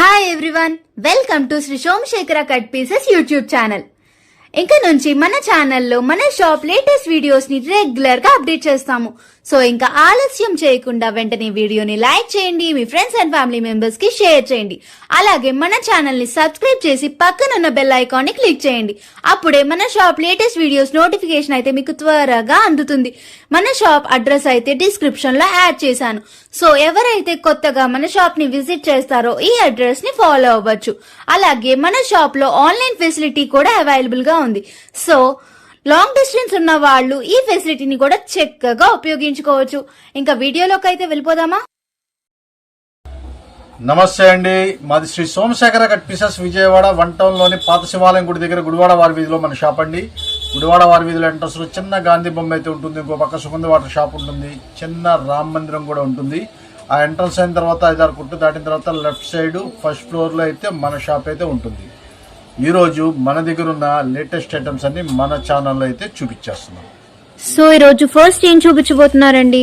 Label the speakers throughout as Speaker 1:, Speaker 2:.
Speaker 1: Hi everyone, welcome to Shri Somashekhara cut pieces YouTube channel. ఇంకా నుంచి మన ఛానల్లో మన షాప్ లేటెస్ట్ వీడియోస్ ని రెగ్యులర్ గా అప్డేట్ చేస్తాము. సో ఇంకా ఆలస్యం చేయకుండా వెంటనే వీడియోని లైక్ చేయండి, మీ ఫ్రెండ్స్ అండ్ ఫ్యామిలీ మెంబర్స్ కి షేర్ చేయండి. అలాగే మన ఛానల్ ని సబ్స్క్రైబ్ చేసి పక్కనున్న బెల్ ఐకాన్ ని క్లిక్ చేయండి. అప్పుడే మన షాప్ లేటెస్ట్ వీడియోస్ నోటిఫికేషన్ అయితే మీకు త్వరగా అందుతుంది. మన షాప్ అడ్రస్ అయితే డిస్క్రిప్షన్ లో యాడ్ చేశాను. సో ఎవరైతే కొత్తగా మన షాప్ ని విజిట్ చేస్తారో ఈ అడ్రస్ ని ఫాలో అవ్వచ్చు. అలాగే మన షాప్ లో ఆన్లైన్ ఫెసిలిటీ కూడా అవైలబుల్ గా ఉంది. సో లాంగ్ డిస్టెన్స్ ఉన్న వాళ్ళు ఈ ఫెసిలిటీని కూడా చక్కగా ఉపయోగించుకోవచ్చు. ఇంకా వీడియోలోకి అయితే వెళ్ళిపోదామా?
Speaker 2: నమస్తే అండి, మాది Shri Somashekhara cut pieces Vijayawada 1 town లోని పాత శివాలయం గుడి దగ్గర గుడివాడ వారి వీధిలో మన షాప్ అండి. గుడివాడ వారి వీధిలో ఎంట్రన్స్ లో చిన్న గాంధీ బొమ్మ అయితే ఉంటుంది. ఇంకో పక్క సుగంధ వాటర్ షాప్ ఉంటుంది. చిన్న రామ మందిరం కూడా ఉంటుంది. ఆ ఎంట్రన్స్ అయిన తర్వాత 5-6 కుట్టు దాటిన తర్వాత లెఫ్ట్ సైడ్ ఫస్ట్ ఫ్లోర్ లో అయితే మన షాప్ అయితే ఉంటుంది. ఈ రోజు మన దగ్గర ఉన్న లేటెస్ట్ ఐటమ్స్ అన్ని మన ఛానల్లో అయితే చూపించేస్తున్నాం.
Speaker 1: సో ఈ రోజు ఫస్ట్ ఏం చూపించబోతున్నారండి?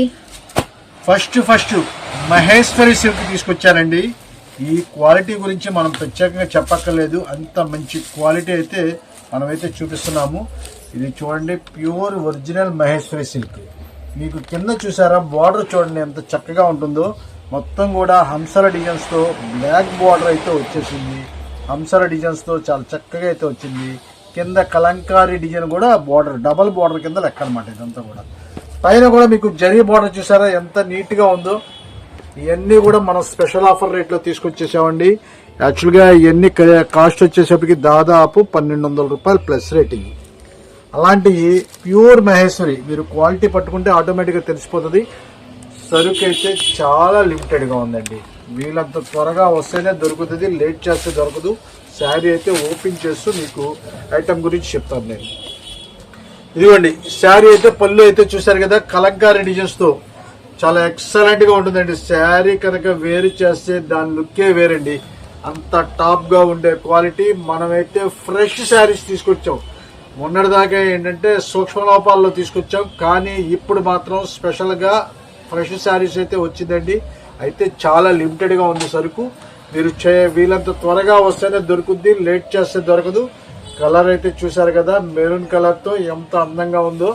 Speaker 2: ఫస్ట్ మహేశ్వరి సిల్క్ తీసుకొచ్చారండి. ఈ క్వాలిటీ గురించి మనం ప్రత్యేకంగా చెప్పక్కర్లేదు, అంత మంచి క్వాలిటీ అయితే మనమైతే చూపిస్తున్నాము. ఇది చూడండి, ప్యూర్ ఒరిజినల్ మహేశ్వరి సిల్క్. మీకు కింద చూసారా బార్డర్ చూడండి ఎంత చక్కగా ఉంటుందో. మొత్తం కూడా హంసల డిజైన్స్ తో బ్లాక్ బార్డర్ అయితే వచ్చేసింది. హంసల డిజైన్స్ తో చాలా చక్కగా అయితే వచ్చింది. కింద కలంకారీ డిజైన్ కూడా బార్డర్, డబల్ బార్డర్ కింద లెక్క అనమాట. ఇదంతా కూడా పైన కూడా మీకు జరీ బార్డర్ చూసారా ఎంత నీట్ గా ఉందో. ఇవన్నీ కూడా మనం స్పెషల్ ఆఫర్ రేట్ లో తీసుకొచ్చేసామండి. యాక్చువల్ గా ఇవన్నీ కాస్ట్ వచ్చేసరికి దాదాపు 1200 రూపాయలు ప్లస్ రేటింగ్. అలాంటి ప్యూర్ మహేశ్వరి మీరు క్వాలిటీ పట్టుకుంటే ఆటోమేటిక్ గా తెలిసిపోతుంది. సరుకు అయితే చాలా లిమిటెడ్ గా ఉందండి. వీళ్ళంత త్వరగా వస్తేనే దొరుకుతుంది, లేట్ చేస్తే దొరకదు. శారీ అయితే ఓపెన్ చేస్తూ మీకు ఐటమ్ గురించి చెప్తాను నేను. ఇదిగోండి శారీ అయితే పళ్ళు అయితే చూసారు కదా, కలంకారీ డిజైన్స్ తో చాలా ఎక్సలెంట్ గా ఉంటుందండి. శారీ కనుక వేరు చేస్తే దాని లుక్కే వేరండి. అంత టాప్ గా ఉండే క్వాలిటీ. మనమైతే ఫ్రెష్ శారీస్ తీసుకొచ్చాం. మొన్నటిదాకా ఏంటంటే సూక్ష్మ లోపాల్లో తీసుకొచ్చాం, కానీ ఇప్పుడు మాత్రం స్పెషల్ గా ఫ్రెష్ శారీస్ అయితే వచ్చిందండి. అయితే చాలా లిమిటెడ్ గా ఉంది సరుకు. మీరు వీళ్ళంత త్వరగా వస్తేనే దొరుకుద్ది, లేట్ చేస్తే దొరకదు. కలర్ అయితే చూసారు కదా, మెరూన్ కలర్ తో ఎంత అందంగా ఉందో.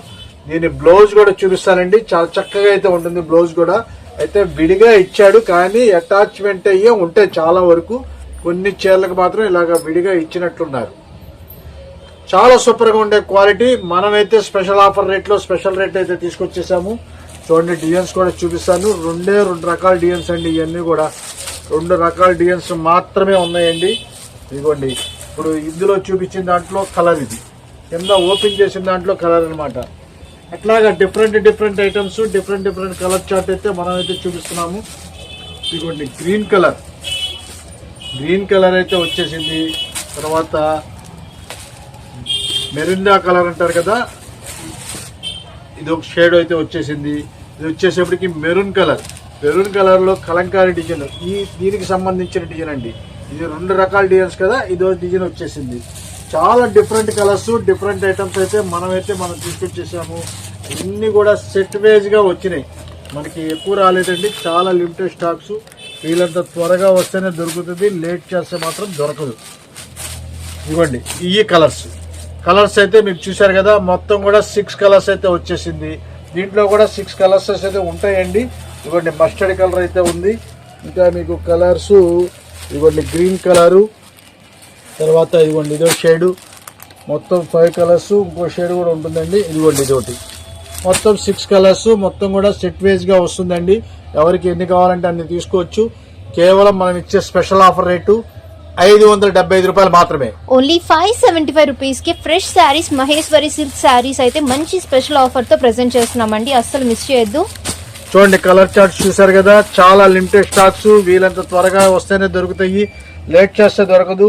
Speaker 2: దీని బ్లౌజ్ కూడా చూపిస్తానండి, చాలా చక్కగా అయితే ఉంటుంది. బ్లౌజ్ కూడా అయితే విడిగా ఇచ్చాడు, కానీ అటాచ్మెంట్ అయ్యే ఉంటాయి చాలా వరకు. కొన్ని చీరలకు మాత్రం ఇలాగ విడిగా ఇచ్చినట్లున్నారు. చాలా సూపర్ గా ఉండే క్వాలిటీ. మనమైతే స్పెషల్ ఆఫర్ రేట్ లో స్పెషల్ రేట్ అయితే తీసుకొచ్చేసాము. చూడండి డిజైన్స్ కూడా చూపిస్తాను. 2 రకాల డిజైన్స్ అండి. ఇవన్నీ కూడా 2 రకాల డిజైన్స్ మాత్రమే ఉన్నాయండి. ఇదిగోండి, ఇప్పుడు ఇందులో చూపించిన దాంట్లో కలర్, ఇది కింద ఓపెన్ చేసిన దాంట్లో కలర్ అనమాట. అట్లాగా different items, different colour chart అయితే మనం అయితే చూపిస్తున్నాము. ఇదిగోండి గ్రీన్ కలర్ అయితే వచ్చేసింది. తర్వాత మెరిండా కలర్ అంటారు కదా, ఇది ఒక షేడ్ అయితే వచ్చేసింది. ఇది వచ్చేసేపటికి మెరూన్ కలర్ లో కలంకారీ డిజైన్. దీనికి సంబంధించిన డిజైన్ అండి. ఇది 2 రకాల డిజైన్స్ కదా, ఇదో డిజైన్ వచ్చేసింది. చాలా డిఫరెంట్ కలర్స్, డిఫరెంట్ ఐటమ్స్ అయితే మనం తీసుకొచ్చేసాము. ఇన్ని కూడా సెట్ వైజ్ గా వచ్చినాయి, మనకి ఎక్కువ రాలేదండి. చాలా లిమిటెడ్ స్టాక్స్. వీళ్ళంత త్వరగా వస్తేనే దొరుకుతుంది, లేట్ చేస్తే మాత్రం దొరకదు. ఇవ్వండి ఈ కలర్స్ అయితే మీకు చూసారు కదా, మొత్తం కూడా 6 కలర్స్ అయితే వచ్చేసింది. దీంట్లో కూడా 6 కలర్స్ అయితే ఉంటాయండి. ఇవ్వండి మస్టర్డ్ కలర్ అయితే ఉంది. ఇంకా మీకు కలర్స్ ఇవ్వండి గ్రీన్ కలరు, తర్వాత ఇదిగోండి ఇదో షేడు. మొత్తం 5 కలర్స్, ఇంకో షేడ్ కూడా ఉంటుందండి. ఇదిగోండి ఇదొకటి. మొత్తం 6 కలర్స్. మొత్తం కూడా సెట్ వైజ్ గా వస్తుందండి. ఎవరికి ఎన్ని కావాలంటే అన్ని తీసుకోవచ్చు. కేవలం మనం ఇచ్చే స్పెషల్ ఆఫర్ రేటు 575 రూపాయలు మాత్రమే.
Speaker 1: ఓన్లీ 575 రూపీస్ కి ఫ్రెష్ శారీస్, మహేశ్వరి సిల్క్ శారీస్ అయితే మంచి స్పెషల్ ఆఫర్ తో ప్రెజెంట్ చేస్తున్నామండి. అస్సలు మిస్ చేయొద్దు.
Speaker 2: చూడండి కలర్ చార్ట్స్ చూసారు కదా, చాలా లిమిటెడ్ స్టాక్స్. వీళ్ళంత త్వరగా వస్తేనే దొరుకుతాయి, లేట్ చేస్తే దొరకదు.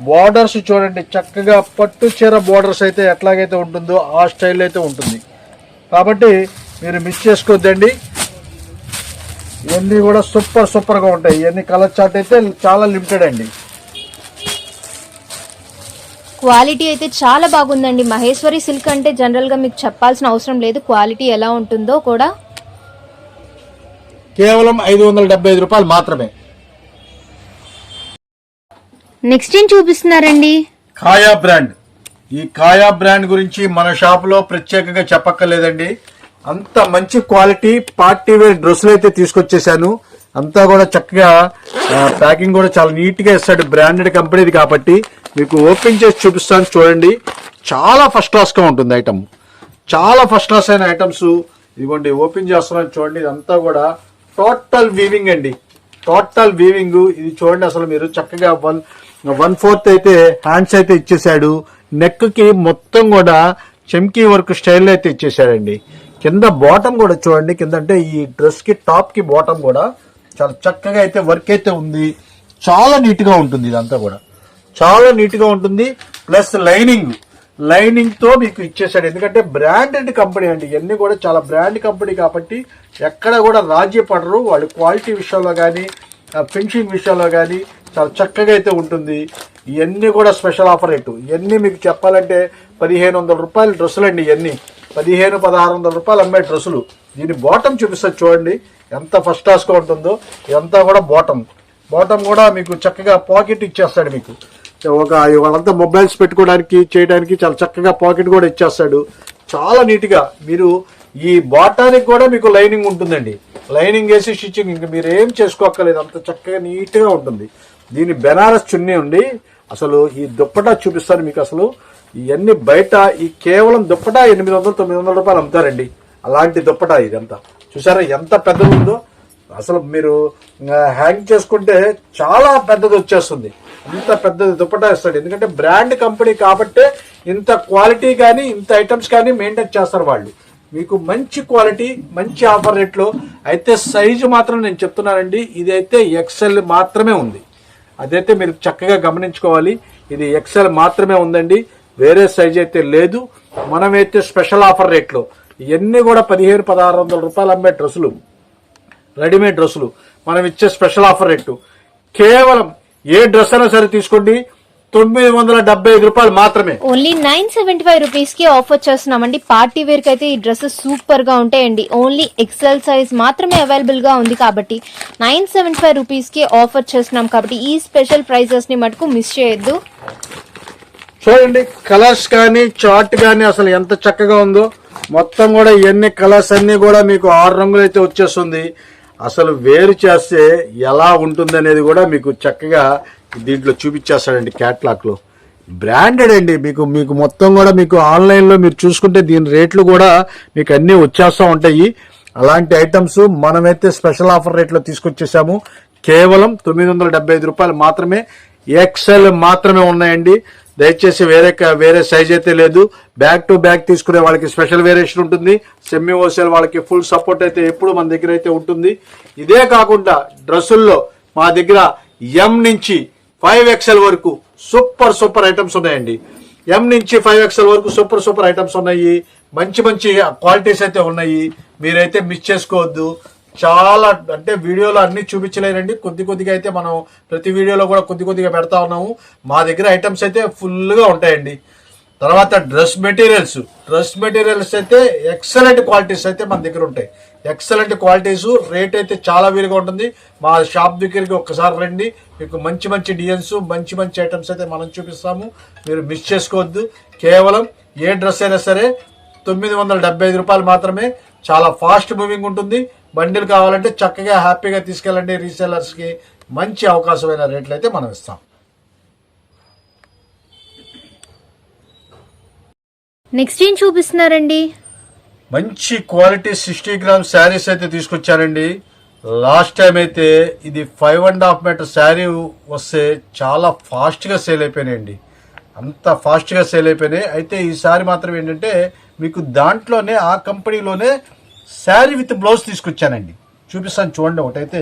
Speaker 2: బార్డర్స్ చూడండి చక్కగా పట్టు చీర బార్డర్స్ అయితే ఎట్లాగైతే ఉంటుందో ఆ స్టైల్ అయితే ఉంటుంది. కాబట్టి మీరు మిస్ చేసుకోవద్దండి. ఇవన్నీ కూడా సూపర్ గా ఉంటాయి. ఇవన్నీ కలర్ చార్ట్ అయితే చాలా లిమిటెడ్ అండి.
Speaker 1: క్వాలిటీ అయితే చాలా బాగుందండి. మహేశ్వరి సిల్క్ అంటే జనరల్ గా మీకు చెప్పాల్సిన అవసరం లేదు, క్వాలిటీ ఎలా ఉంటుందో కూడా.
Speaker 2: కేవలం 575 రూపాయలు మాత్రమే.
Speaker 1: నెక్స్ట్ ఏం చూపిస్తున్నారండి?
Speaker 2: కాయా బ్రాండ్. ఈ కాయా బ్రాండ్ గురించి మన షాప్ లో ప్రత్యేకంగా చెప్పక్కర్లేదండి. అంత మంచి క్వాలిటీ పార్టీ వేర్ డ్రెస్సులు అయితే తీసుకొచ్చేసాను. అంతా కూడా చక్కగా ప్యాకింగ్ కూడా చాలా నీట్ గా ఇస్తాడు. బ్రాండెడ్ కంపెనీది కాబట్టి మీకు ఓపెన్ చేసి చూపిస్తాను చూడండి. చాలా ఫస్ట్ క్లాస్ గా ఉంటుంది ఐటమ్. చాలా ఫస్ట్ క్లాస్ అయిన ఐటమ్స్ ఇదిగోండి ఓపెన్ చేస్తున్నాను చూడండి. ఇదంతా కూడా టోటల్ వీవింగ్ అండి. Total weaving. ఇది చూడండి అసలు మీరు చక్కగా 1/4 అయితే హ్యాండ్స్ అయితే ఇచ్చేసాడు. నెక్ కి మొత్తం కూడా చెమ్కీ వర్క్ స్టైల్ అయితే ఇచ్చేసాడండి. కింద బాటమ్ కూడా చూడండి. కింద అంటే ఈ డ్రెస్ కి టాప్ కి బాటమ్ కూడా చాలా చక్కగా అయితే వర్క్ అయితే ఉంది. చాలా నీట్ గా ఉంటుంది. ఇదంతా కూడా చాలా నీట్ గా ఉంటుంది. ప్లస్ లైనింగ్ తో మీకు ఇచ్చేసాడు. ఎందుకంటే బ్రాండెడ్ కంపెనీ అండి. ఇవన్నీ కూడా చాలా బ్రాండ్ కంపెనీ కాబట్టి ఎక్కడ కూడా రాజీ పడరు. వాళ్ళు క్వాలిటీ విషయంలో కానీ ఫినిషింగ్ విషయంలో కానీ చాలా చక్కగా అయితే ఉంటుంది. ఇవన్నీ కూడా స్పెషల్ ఆఫర్ రేటు. ఇవన్నీ మీకు చెప్పాలంటే 1500 రూపాయల డ్రెస్సులు అండి. ఇవన్నీ 1500-1600 రూపాయలు అమ్మే డ్రెస్సులు. దీని బాటమ్ చూపిస్తుంది చూడండి ఎంత ఫస్ట్ క్లాస్ గా ఉంటుందో. ఇదంతా కూడా బాటమ్ కూడా మీకు చక్కగా పాకెట్ ఇచ్చేస్తాడు. మీకు వాళ్ళంతా మొబైల్స్ పెట్టుకోవడానికి చేయడానికి చాలా చక్కగా పాకెట్ కూడా ఇచ్చేస్తాడు. చాలా నీట్ గా మీరు ఈ బాటానికి కూడా మీకు లైనింగ్ ఉంటుందండి. లైనింగ్ వేసి స్టిచ్చింగ్ ఇంకా మీరు ఏం చేసుకోక్కర్లేదు. అంత చక్కగా నీట్ గా ఉంటుంది. దీని బెనారస్ చున్నీ ఉండి అసలు ఈ దుప్పటా చూపిస్తాను మీకు. అసలు ఇవన్నీ బయట ఈ కేవలం దుప్పటా 800-900 రూపాయలు అమ్ముతారండి. అలాంటి దుప్పటా ఇదంతా చూసారా ఎంత పెద్దది ఉందో. అసలు మీరు హ్యాంగ్ చేసుకుంటే చాలా పెద్దది వచ్చేస్తుంది. ఇంత పెద్దది దుప్పటా ఇస్తాడు. ఎందుకంటే బ్రాండ్ కంపెనీ కాబట్టే ఇంత క్వాలిటీ కానీ ఇంత ఐటమ్స్ కానీ మెయింటైన్ చేస్తారు వాళ్ళు. మీకు మంచి క్వాలిటీ మంచి ఆఫర్ రేట్లో అయితే. సైజు మాత్రం నేను చెప్తున్నానండి, ఇదైతే ఎక్సెల్ మాత్రమే ఉంది. అదైతే మీరు చక్కగా గమనించుకోవాలి. ఇది ఎక్సెల్ మాత్రమే ఉందండి, వేరే సైజ్ అయితే లేదు. మనమైతే స్పెషల్ ఆఫర్ రేట్లో ఇవన్నీ కూడా 1500-1600 రూపాయలు అమ్మే డ్రెస్సులు, రెడీమేడ్ డ్రెస్సులు మనం ఇచ్చే స్పెషల్ ఆఫర్ రేటు. కేవలం ఏ డ్రెస్ అయినా సరే తీసుకోండి 975 రూపాయలు మాత్రమే.
Speaker 3: ఓన్లీ 975 రూపీస్ కి ఆఫర్ చేస్తున్నామండి. పార్టీ వేర్ కి అయితే ఈ డ్రెస్సెస్ సూపర్ గా ఉంటాయండి. ఓన్లీ ఎక్సెల్ సైజ్ మాత్రమే అవైలబుల్ గా ఉంది కాబట్టి 975 రూపీస్ కి ఆఫర్ చేస్తున్నాం కాబట్టి ఈ స్పెషల్ ప్రైజెస్ ని మటుకు మిస్ చేయొద్దు.
Speaker 2: చూడండి కలర్స్ కానీ చార్ట్ కానీ అసలు ఎంత చక్కగా ఉందో. మొత్తం కూడా ఇవన్నీ కలర్స్ అన్ని కూడా మీకు 6 రంగులు అయితే వచ్చేస్తుంది. అసలు వేరు చేస్తే ఎలా ఉంటుంది అనేది కూడా మీకు చక్కగా దీంట్లో చూపించేస్తాడండి. క్యాట్లాగ్ లో బ్రాండెడ్ అండి. మీకు మొత్తం కూడా మీకు ఆన్లైన్ లో మీరు చూసుకుంటే దీని రేట్లు కూడా మీకు అన్ని వచ్చేస్తా ఉంటాయి. అలాంటి ఐటమ్స్ మనమైతే స్పెషల్ ఆఫర్ రేట్లో తీసుకొచ్చేసాము. కేవలం 975 రూపాయలు మాత్రమే. ఎక్సెల్ మాత్రమే ఉన్నాయండి. దయచేసి వేరే సైజ్ అయితే లేదు. బ్యాక్ టు బ్యాక్ తీసుకునే వాళ్ళకి స్పెషల్ వేరియేషన్ ఉంటుంది. సెమీ హోల్సేల్ వాళ్ళకి ఫుల్ సపోర్ట్ అయితే ఎప్పుడు మన దగ్గర అయితే ఉంటుంది. ఇదే కాకుండా డ్రెస్సుల్లో మా దగ్గర ఎం నుంచి 5XL వరకు సూపర్ ఐటమ్స్ ఉన్నాయండి. ఎం నుంచి 5XL వరకు సూపర్ ఐటమ్స్ ఉన్నాయి. మంచి క్వాలిటీస్ అయితే ఉన్నాయి. మీరైతే మిస్ చేసుకోవద్దు. చాలా అంటే వీడియోలో అన్ని చూపించలేనండి. కొద్దిగా అయితే మనం ప్రతి వీడియోలో కూడా కొద్దిగా పెడతా ఉన్నాము. మా దగ్గర ఐటమ్స్ అయితే ఫుల్ గా ఉంటాయండి. తర్వాత డ్రెస్ మెటీరియల్స్ అయితే ఎక్సలెంట్ క్వాలిటీస్ అయితే మన దగ్గర ఉంటాయి. ఎక్సలెంట్ క్వాలిటీస్, రేట్ అయితే చాలా వీలుగా ఉంటుంది. మా షాప్ దగ్గరికి ఒక్కసారి రండి. మీకు మంచి డిజైన్స్ మంచి ఐటమ్స్ అయితే మనం చూపిస్తాము. మీరు మిస్ చేసుకోవద్దు. కేవలం ఏ డ్రెస్ అయినా సరే 975 రూపాయలు మాత్రమే. చాలా ఫాస్ట్ మూవింగ్ ఉంటుంది. బండిల్ కావాలంటే చక్కగా హ్యాపీగా తీసుకెళ్ళండి. రీసెలర్స్ కి మంచి అవకాశమైన రేట్లు అయితే మనం ఇస్తాం.
Speaker 3: నెక్స్ట్ ఏం చూపిస్తున్నారండి?
Speaker 2: మంచి క్వాలిటీ 60 గ్రామ్ శారీస్ అయితే తీసుకొచ్చారండి. లాస్ట్ టైం అయితే ఇది 5.5 మీటర్ శారీ వస్తే చాలా ఫాస్ట్ గా సేల్ అయిపోయినాయండి. అంత ఫాస్ట్ గా సేల్ అయిపోయినాయి. అయితే ఈసారి మాత్రం ఏంటంటే మీకు దాంట్లోనే ఆ కంపెనీలోనే శారీ విత్ బ్లౌజ్ తీసుకొచ్చానండి. చూపిస్తాను చూడండి. ఒకటైతే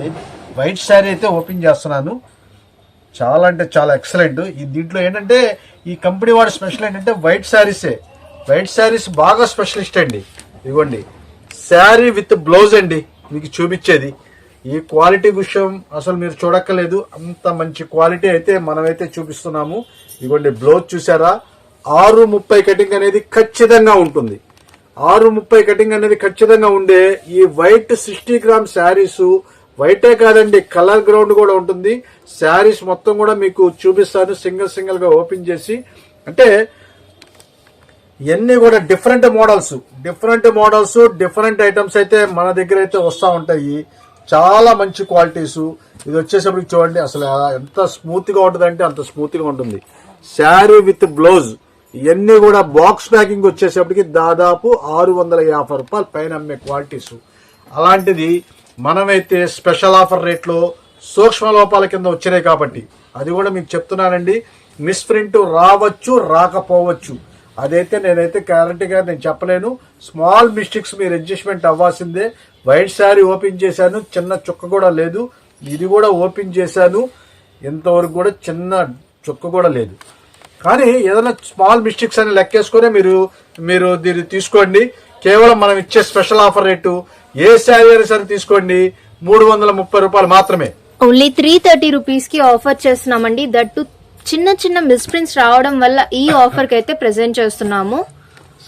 Speaker 2: వైట్ శారీ అయితే ఓపెన్ చేస్తున్నాను. చాలా అంటే చాలా ఎక్సలెంట్. ఈ దీంట్లో ఏంటంటే ఈ కంపెనీ వాడి స్పెషల్ ఏంటంటే వైట్ శారీస్ బాగా స్పెషలిస్ట్ అండి. ఇదిగోండి శారీ విత్ బ్లౌజ్ అండి మీకు చూపించేది. ఈ క్వాలిటీ విషయం అసలు మీరు చూడక్కర్లేదు. అంత మంచి క్వాలిటీ అయితే మనమైతే చూపిస్తున్నాము. ఇదిగోండి బ్లౌజ్ చూసారా? 6:30 కటింగ్ అనేది ఖచ్చితంగా ఉంటుంది. 6:30 కటింగ్ అనేది ఖచ్చితంగా ఉండే ఈ వైట్ 60 గ్రామ్ శారీస్ వైటే కాదండి, కలర్ గ్రౌండ్ కూడా ఉంటుంది. శారీస్ మొత్తం కూడా మీకు చూపిస్తాను సింగిల్ సింగిల్ గా ఓపెన్ చేసి. అంటే ఇవన్నీ కూడా డిఫరెంట్ మోడల్స్ డిఫరెంట్ ఐటమ్స్ అయితే మన దగ్గర అయితే వస్తూ ఉంటాయి. చాలా మంచి క్వాలిటీస్. ఇది వచ్చేసరికి చూడండి అసలు ఎంత స్మూత్ గా ఉంటుంది అంటే అంత స్మూత్ గా ఉంటుంది. శారీ విత్ బ్లౌజ్ ఇవన్నీ కూడా బాక్స్ ప్యాకింగ్ వచ్చేసప్పటికి దాదాపు 650 రూపాయలు పైన అమ్మే క్వాలిటీస్. అలాంటిది మనమైతే స్పెషల్ ఆఫర్ రేట్లో సూక్ష్మ లోపాల కింద వచ్చినాయి కాబట్టి అది కూడా మీకు చెప్తున్నానండి. మిస్ ప్రింట్ రావచ్చు రాకపోవచ్చు, అదైతే నేనైతే గ్యారంటీగా నేను చెప్పలేను. స్మాల్ మిస్టేక్స్ మీరు అడ్జస్ట్మెంట్ అవ్వాల్సిందే. వైట్ శారీ ఓపెన్ చేశాను, చిన్న చుక్క కూడా లేదు. ఇది కూడా ఓపెన్ చేశాను, ఇంతవరకు కూడా చిన్న చుక్క కూడా లేదు. కానీ ఏదైనా స్మాల్ మిస్టేక్స్ అని లెక్కేసుకునే మీరు దీన్ని తీసుకోండి. కేవలం మనం ఇచ్చే స్పెషల్ ఆఫర్ రేటు ఏ శారీ అయినా సరే తీసుకోండి 330 రూపాయలు మాత్రమే.
Speaker 3: ఓన్లీ 330 రూపీస్ కి ఆఫర్ చేస్తున్నామండి. దట్టు చిన్న చిన్న మిస్ప్రింట్స్ రావడం వల్ల ఈ ఆఫర్ కి అయితే ప్రెజెంట్ చేస్తున్నాము.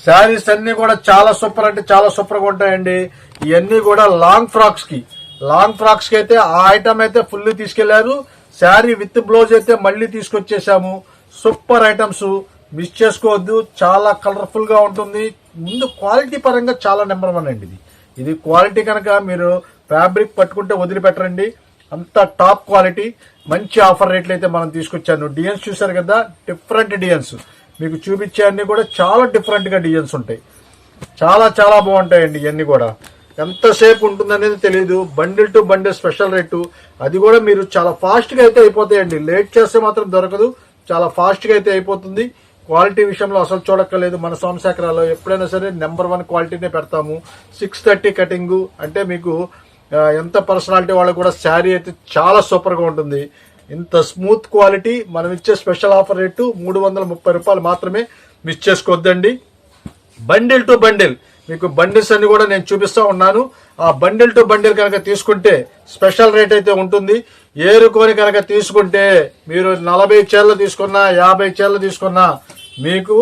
Speaker 2: శారీస్ అన్ని కూడా చాలా సూపర్ అంటే చాలా సూపర్ గా ఉంటాయండి. ఇవన్నీ కూడా లాంగ్ ఫ్రాక్స్ కి అయితే ఆ ఐటమ్ అయితే ఫుల్ తీసుకెళ్లారు. శారీ విత్ బ్లౌజ్ అయితే మళ్ళీ తీసుకొచ్చేసాము. సూపర్ ఐటమ్స్, మిస్ చేసుకోవద్దు. చాలా కలర్ఫుల్ గా ఉంటుంది. ముందు క్వాలిటీ పరంగా చాలా నెంబర్ 1 అండి. ఇది క్వాలిటీ కనుక మీరు ఫ్యాబ్రిక్ పట్టుకుంటే వదిలిపెట్టరండి, అంత టాప్ క్వాలిటీ. మంచి ఆఫర్ రేట్లు అయితే మనం తీసుకొచ్చాను. డిజైన్స్ చూసారు కదా, డిఫరెంట్ డిజైన్స్ మీకు చూపించే అన్ని కూడా చాలా డిఫరెంట్ గా డిజైన్స్ ఉంటాయి. చాలా చాలా బాగుంటాయండి. ఇవన్నీ కూడా ఎంతసేపు ఉంటుందనేది తెలియదు. Bundle to bundle special rate, అది కూడా మీరు చాలా ఫాస్ట్ గా అయితే అయిపోతాయండి. లేట్ చేస్తే మాత్రం దొరకదు, చాలా ఫాస్ట్ గా అయితే అయిపోతుంది. క్వాలిటీ విషయంలో అసలు చూడక్కర్లేదు. మన సోమశేఖరాలో ఎప్పుడైనా సరే నెంబర్ 1 క్వాలిటీనే పెడతాము. 630 కటింగ్ అంటే మీకు ఎంత పర్సనాలిటీ వాళ్ళకు కూడా శారీ అయితే చాలా సూపర్ గా ఉంటుంది. ఇంత స్మూత్ క్వాలిటీ మనం ఇచ్చే స్పెషల్ ఆఫర్ రేటు 330 రూపాయలు మాత్రమే. మిస్ చేసుకోవద్దండి. బండిల్ టు బండిల్ మీకు బండిల్స్ అన్ని కూడా నేను చూపిస్తా ఉన్నాను. ఆ బండిల్ టు బండిల్ కనుక తీసుకుంటే స్పెషల్ రేట్ అయితే ఉంటుంది. ఏరుకొని కనుక తీసుకుంటే మీరు 40 చీరలు తీసుకున్నా 50 చీరలు తీసుకున్నా మీకు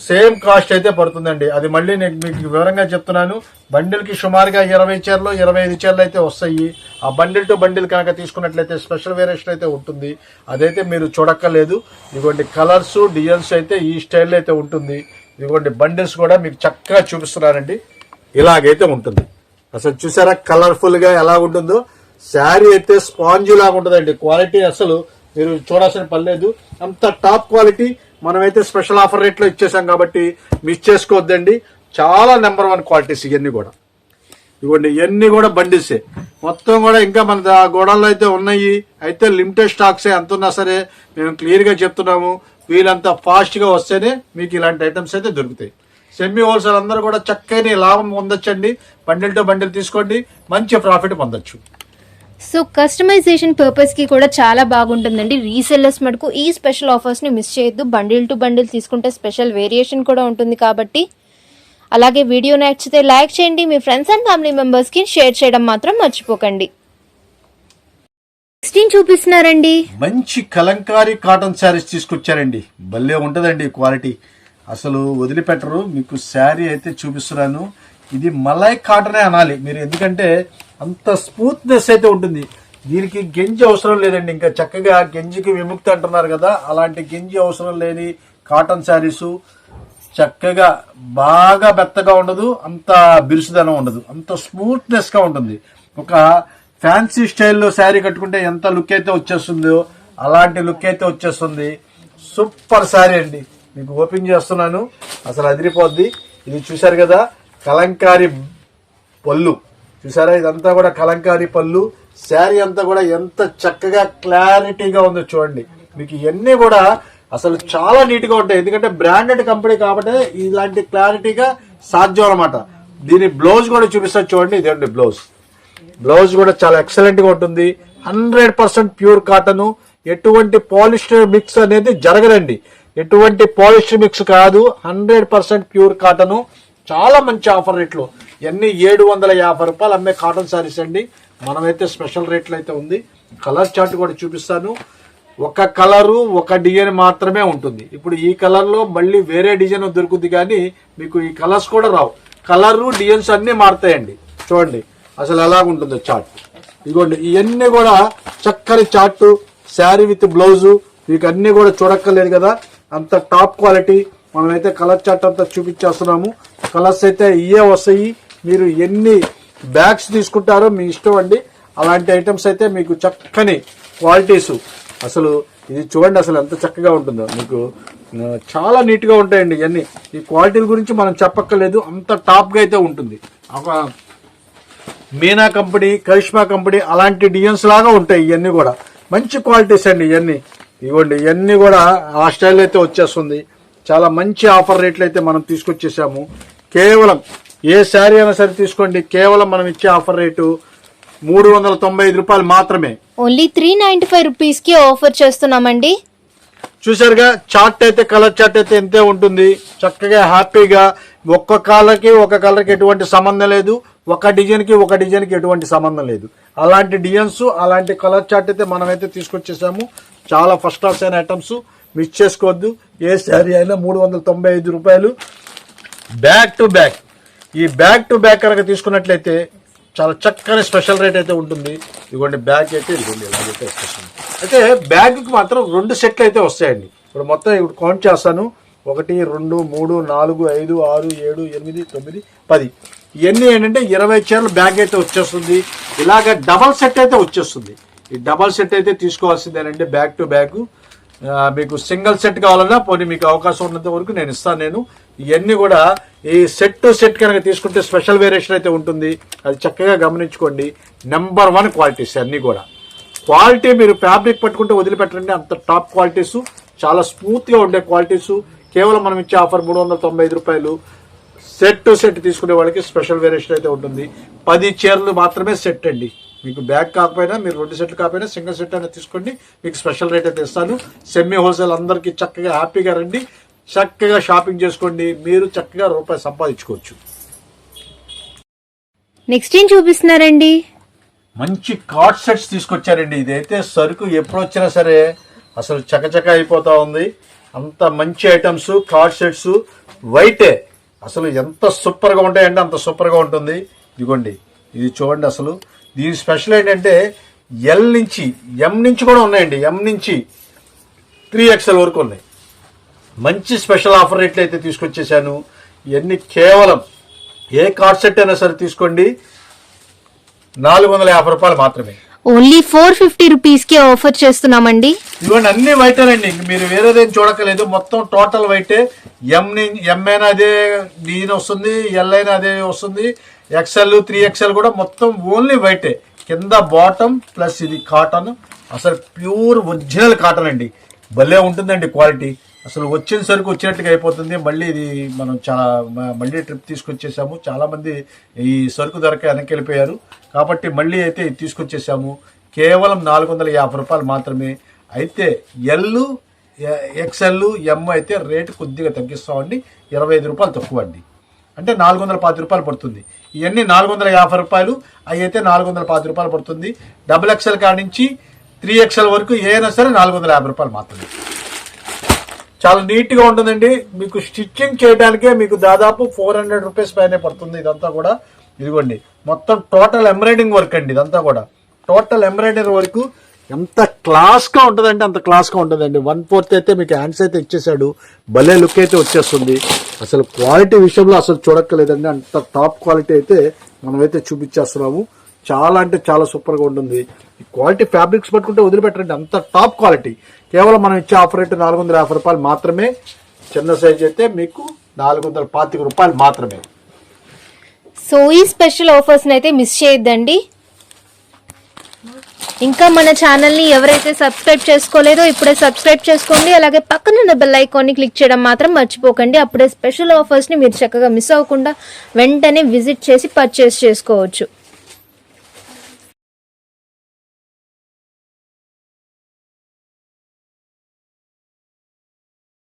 Speaker 2: సేమ్ కాస్ట్ అయితే పడుతుందండి. అది మళ్ళీ నేను మీకు వివరంగా చెప్తున్నాను. బండిల్ కి సుమారుగా 20 చీరలు 25 చీరలు అయితే వస్తాయి. ఆ బండిల్ టు బండిల్ కనుక తీసుకున్నట్లయితే స్పెషల్ వేరియేషన్ అయితే ఉంటుంది. అదైతే మీరు చూడక్కర్లేదు. ఇదిగోండి కలర్స్ డిజైన్స్ అయితే ఈ స్టైల్ అయితే ఉంటుంది. ఇదిగోండి బండిల్స్ కూడా మీకు చక్కగా చూపిస్తున్నానండి. ఇలాగైతే ఉంటుంది. అసలు చూసారా కలర్ఫుల్ గా ఎలా ఉంటుందో. శారీ అయితే స్పాంజ్ లాగా ఉంటుందండి. క్వాలిటీ అసలు మీరు చూడాల్సిన పని లేదు, అంత టాప్ క్వాలిటీ. మనమైతే స్పెషల్ ఆఫర్ రేట్లో ఇచ్చేసాం కాబట్టి మిస్ చేసుకోవద్దండి. చాలా నెంబర్ 1 క్వాలిటీస్ ఇవన్నీ కూడా. ఇవ్వండి ఇవన్నీ కూడా బండిల్సే మొత్తం కూడా. ఇంకా మన గోడల్లో అయితే ఉన్నాయి, అయితే లిమిటెడ్ స్టాక్సే. ఎంత ఉన్నా సరే మేము క్లియర్ గా చెప్తున్నాము. వీళ్ళంతా ఫాస్ట్ గా వస్తేనే మీకు ఇలాంటి ఐటమ్స్ అయితే దొరుకుతాయి. సెమీ హోల్సేల్ అందరూ కూడా చక్కని లాభం పొందొచ్చండి. బండిల్ టు బండిల్ తీసుకోండి, మంచి ప్రాఫిట్ పొందొచ్చు.
Speaker 3: సో కస్టమైజేషన్ పర్పస్ కి కూడా చాలా బాగుంటుందండి. రీసెల్లర్స్ మటుకు ఈ స్పెషల్ ఆఫర్స్ ని మిస్ చేయొద్దు. బండిల్ టు బండిల్ తీసుకుంటే స్పెషల్ వేరియేషన్ కూడా ఉంటుంది కాబట్టి. అలాగే వీడియో నచ్చితే లైక్ చేయండి, మీ ఫ్రెండ్స్ అండ్ ఫ్యామిలీ మెంబర్స్ కి షేర్ చేయడం మాత్రం మర్చిపోకండి. 16 చూపిస్తున్నారండి.
Speaker 2: మంచి కలంకారీ కాటన్ శారీస్ తీసుకొచ్చారండి. భలే ఉంటదండి క్వాలిటీ, అసలు వదిలిపెట్టరు. మీకు శారీ అయితే చూపిస్తున్నాను. ఇది మలై కాటనే అనాలి మీరు, ఎందుకంటే అంత స్మూత్నెస్ అయితే ఉంటుంది. దీనికి గెంజి అవసరం లేదండి. ఇంకా చక్కగా గెంజికి విముక్తి అంటున్నారు కదా, అలాంటి గెంజి అవసరం లేని కాటన్ శారీస్. చక్కగా బాగా మెత్తగా ఉండదు, అంత బిరుసుదనం ఉండదు, అంత స్మూత్నెస్ గా ఉంటుంది. ఒక ఫ్యాన్సీ స్టైల్లో శారీ కట్టుకుంటే ఎంత లుక్ అయితే వచ్చేస్తుందో అలాంటి లుక్ అయితే వచ్చేస్తుంది. సూపర్ శారీ అండి. మీకు ఓపెన్ చేస్తున్నాను, అసలు అదిరిపోద్ది. ఇది చూసారు కదా కలంకారీ పళ్ళు, చూసారా ఇదంతా కూడా కలంకారీ పళ్ళు. శారీ అంతా కూడా ఎంత చక్కగా క్లారిటీగా ఉందో చూడండి. మీకు ఇవన్నీ కూడా అసలు చాలా నీట్ గా ఉంటాయి, ఎందుకంటే బ్రాండెడ్ కంపెనీ కాబట్టి ఇలాంటి క్లారిటీగా సాధ్యం అనమాట. దీని బ్లౌజ్ కూడా చూపిస్తారు చూడండి. ఇదేంటి బ్లౌజ్ కూడా చాలా ఎక్సలెంట్ గా ఉంటుంది. 100% ప్యూర్ కాటన్. ఎటువంటి పాలిస్టర్ మిక్స్ అనేది జరగదండి, ఎటువంటి పాలిస్టర్ మిక్స్ కాదు. 100% ప్యూర్ కాటన్. చాలా మంచి ఆఫర్ రేట్లు. ఇవన్నీ 750 రూపాయలు అమ్మే కాటన్ శారీస్ అండి. మనమైతే స్పెషల్ రేట్లు అయితే ఉంది. కలర్ చార్ట్ కూడా చూపిస్తాను. ఒక కలరు ఒక డిజైన్ మాత్రమే ఉంటుంది. ఇప్పుడు ఈ కలర్ లో మళ్ళీ వేరే డిజైన్ దొరుకుతుంది, కానీ మీకు ఈ కలర్స్ కూడా రావు. కలరు డిజైన్స్ అన్ని మారుతాయండి. చూడండి అసలు ఎలాగుంటుందో చార్ట్. ఇదిగోండి ఇవన్నీ కూడా చక్కని చార్టు, శారీ విత్ బ్లౌజు, మీకు అన్ని కూడా చూడక్కర్లేదు కదా, అంత టాప్ క్వాలిటీ. మనమైతే కలర్ చార్ట్ అంతా చూపించేస్తున్నాము. కలర్స్ అయితే ఇవే వస్తాయి. మీరు ఎన్ని బ్యాగ్స్ తీసుకుంటారో మీ ఇష్టం అండి. అలాంటి ఐటమ్స్ అయితే మీకు చక్కని క్వాలిటీస్. అసలు ఇది చూడండి అసలు ఎంత చక్కగా ఉంటుందో, మీకు చాలా నీట్ గా ఉంటాయండి ఇవన్నీ. ఈ క్వాలిటీల గురించి మనం చెప్పక్కర్లేదు, అంత టాప్ గా అయితే ఉంటుంది. ఒక మీనా కంపెనీ, కరిష్మా కంపెనీ అలాంటి డిజైన్స్ లాగా ఉంటాయి ఇవన్నీ కూడా. మంచి క్వాలిటీస్ అండి ఇవన్నీ. ఇవ్వండి ఇవన్నీ కూడా ఆ స్టైల్ అయితే వచ్చేస్తుంది. చాలా మంచి ఆఫర్ రేట్లు అయితే మనం తీసుకొచ్చేసాము. కేవలం ఏ శారీ అయినా సరే తీసుకోండి, కేవలం మనం ఇచ్చే ఆఫర్ రేటు 395 రూపాయలు మాత్రమే.
Speaker 3: ఓన్లీ 395 రూపీస్ కి ఆఫర్ చేస్తున్నామండి.
Speaker 2: చూసారుగా, చార్ట్ అయితే కలర్ చార్ట్ అయితే ఎంతే ఉంటుంది. చక్కగా హ్యాపీగా ఒక్క కలర్కి ఎటువంటి సంబంధం లేదు, ఒక డిజైన్ కి ఎటువంటి సంబంధం లేదు. అలాంటి డిజైన్స్, అలాంటి కలర్ చార్ట్ అయితే మనమైతే తీసుకొచ్చేసాము. చాలా ఫస్ట్ క్లాస్ అయిన ఐటమ్స్, మిస్ చేసుకోవద్దు. ఏ శారీ అయినా 395 రూపాయలు బ్యాక్ టు బ్యాక్. ఈ బ్యాక్ టు బ్యాక్ కనుక తీసుకున్నట్లయితే చాలా చక్కని స్పెషల్ రేట్ అయితే ఉంటుంది. ఇదిగోండి బ్యాగ్ అయితే ఇదిగోండి ఇలాగైతే వచ్చేస్తుంది. అయితే బ్యాగ్కి మాత్రం 2 సెట్లు అయితే వస్తాయండి. ఇప్పుడు మొత్తం ఇప్పుడు కౌంట్ చేస్తాను. 1 2 3 4 5 6 7 8 9 10. ఇవన్నీ ఏంటంటే 20 చీరల బ్యాగ్ అయితే వచ్చేస్తుంది. ఇలాగ డబల్ సెట్ అయితే వచ్చేస్తుంది. ఈ డబల్ సెట్ అయితే తీసుకోవాల్సిందేనండి బ్యాక్ టు బ్యాగ్. మీకు సింగిల్ సెట్ కావాలన్నా పోనీ మీకు అవకాశం ఉన్నంత వరకు నేను ఇస్తాను. ఇవన్నీ కూడా ఈ సెట్ టు సెట్ కనుక తీసుకుంటే స్పెషల్ వేరియేషన్ అయితే ఉంటుంది. అది చక్కగా గమనించుకోండి. నెంబర్ 1 క్వాలిటీస్ అన్ని కూడా. క్వాలిటీ మీరు ఫ్యాబ్రిక్ పట్టుకుంటే వదిలిపెట్టండి, అంత టాప్ క్వాలిటీస్, చాలా స్మూత్ గా ఉండే క్వాలిటీస్. కేవలం మనం ఇచ్చే ఆఫర్ 395 రూపాయలు. సెట్ టు సెట్ తీసుకునే వాళ్ళకి స్పెషల్ వేరియేషన్ అయితే ఉంటుంది. 10 చీరలు మాత్రమే సెట్ అండి. మీకు బ్యాగ్ కాకపోయినా, మీరు 2 సెట్లు కాకపోయినా సింగిల్ సెట్ అయినా తీసుకోండి, మీకు స్పెషల్ రేట్ అయితే ఇస్తాను. సెమీ హోల్సేల్ అందరికి చక్కగా హ్యాపీగా రండి, చక్కగా షాపింగ్ చేసుకోండి, మీరు చక్కగా రూపాయి సంపాదించుకోవచ్చు.
Speaker 3: నెక్స్ట్ ఏం చూపిస్తున్నారండి?
Speaker 2: మంచి కార్డ్ సెట్స్ తీసుకొచ్చారండి. ఇదైతే సరుకు ఎప్పుడు వచ్చినా సరే అసలు చకచక అయిపోతా ఉంది. అంత మంచి ఐటమ్స్, కార్డ్ సెట్స్, వైటే. అసలు ఎంత సూపర్ గా ఉంటాయంటే అంత సూపర్ గా ఉంటుంది. ఇదిగోండి ఇది చూడండి. అసలు దీని స్పెషల్ ఏంటంటే ఎల్ నుంచి ఎం నుంచి కూడా ఉన్నాయండి. ఎం నుంచి 3XL వరకు ఉన్నాయి. మంచి స్పెషల్ ఆఫర్ రేట్లు అయితే తీసుకొచ్చేసాను. ఇవన్నీ కేవలం ఏ కార్డ్ సెట్ అయినా సరే తీసుకోండి 450 రూపాయలు మాత్రమే.
Speaker 3: ఓన్లీ 450 రూపీస్ కి ఆఫర్ చేస్తున్నామండి.
Speaker 2: ఇవన్నీ అన్ని వైటేనండి, మీరు వేరేదేం చూడక్కలేదు. మొత్తం టోటల్ వైటే. ఎం అయినా అదే డిజైన్ వస్తుంది, ఎల్ అయినా అదే వస్తుంది, XL 3XL కూడా మొత్తం ఓన్లీ వైటే. కింద బాటమ్ ప్లస్ ఇది కాటన్, అసలు ప్యూర్ ఒరిజినల్ కాటన్ అండి. భలే ఉంటుందండి క్వాలిటీ. అసలు వచ్చిన సరుకు వచ్చినట్టుగా అయిపోతుంది. మళ్ళీ ఇది మనం మళ్ళీ ట్రిప్ తీసుకొచ్చేసాము. చాలా మంది ఈ సరుకు దొరక వెనక్కి వెళ్ళిపోయారు కాబట్టి మళ్ళీ అయితే ఇది తీసుకొచ్చేసాము. కేవలం 450 రూపాయలు మాత్రమే. అయితే ఎల్, XL, M అయితే రేటు కొద్దిగా తగ్గిస్తామండి. 25 రూపాయలు తక్కువ అండి. అంటే 410 రూపాయలు పడుతుంది. ఇవన్నీ 450 రూపాయలు, అవి అయితే 410 రూపాయలు పడుతుంది. XXL కాడి నుంచి 3XL వరకు ఏదైనా సరే 450 రూపాయలు మాత్రమే. చాలా నీట్ గా ఉంటుందండి. మీకు స్టిచ్చింగ్ చేయడానికే మీకు దాదాపు 400 రూపీస్ పైనే పడుతుంది ఇదంతా కూడా. ఇదిగోండి మొత్తం టోటల్ ఎంబ్రాయిడింగ్ వర్క్ అండి. ఇదంతా కూడా టోటల్ ఎంబ్రాయిడరీ వర్క్. ఎంత క్లాస్ గా ఉంటుందంటే అంత క్లాస్ గా ఉంటుందండి. 1/4 అయితే మీకు హ్యాండ్స్ అయితే ఇచ్చేసాడు. భలే లుక్ అయితే వచ్చేస్తుంది. అసలు క్వాలిటీ విషయంలో అసలు చూడక్కర్లేదండి, అంత టాప్ క్వాలిటీ అయితే మనమైతే చూపించేస్తున్నాము. చాలా అంటే చాలా సూపర్ గా ఉంటుంది. ఈ క్వాలిటీ ఫ్యాబ్రిక్స్ పట్టుకుంటే వదిలిపెట్టండి, అంత టాప్ క్వాలిటీ. కేవలం మనం ఇచ్చే ఆఫర్ రేట్ 450 రూపాయలు మాత్రమే. చిన్న సైజ్ అయితే మీకు 425 రూపాయలు మాత్రమే.
Speaker 3: సో ఈ స్పెషల్ ఆఫర్స్ అయితే మిస్ చేయొద్దండి. ఇంకా మన ఛానల్ ని ఎవరైతే సబ్స్క్రైబ్ చేసుకోలేదో ఇప్పుడే సబ్స్క్రైబ్ చేసుకోండి. అలాగే పక్కనున్న బెల్ ఐకాన్ ని క్లిక్ చేయడం మాత్రం మర్చిపోకండి. అప్పుడే స్పెషల్ ఆఫర్స్ ని మీరు చక్కగా మిస్ అవ్వకుండా వెంటనే విజిట్ చేసి పర్చేస్ చేసుకోవచ్చు.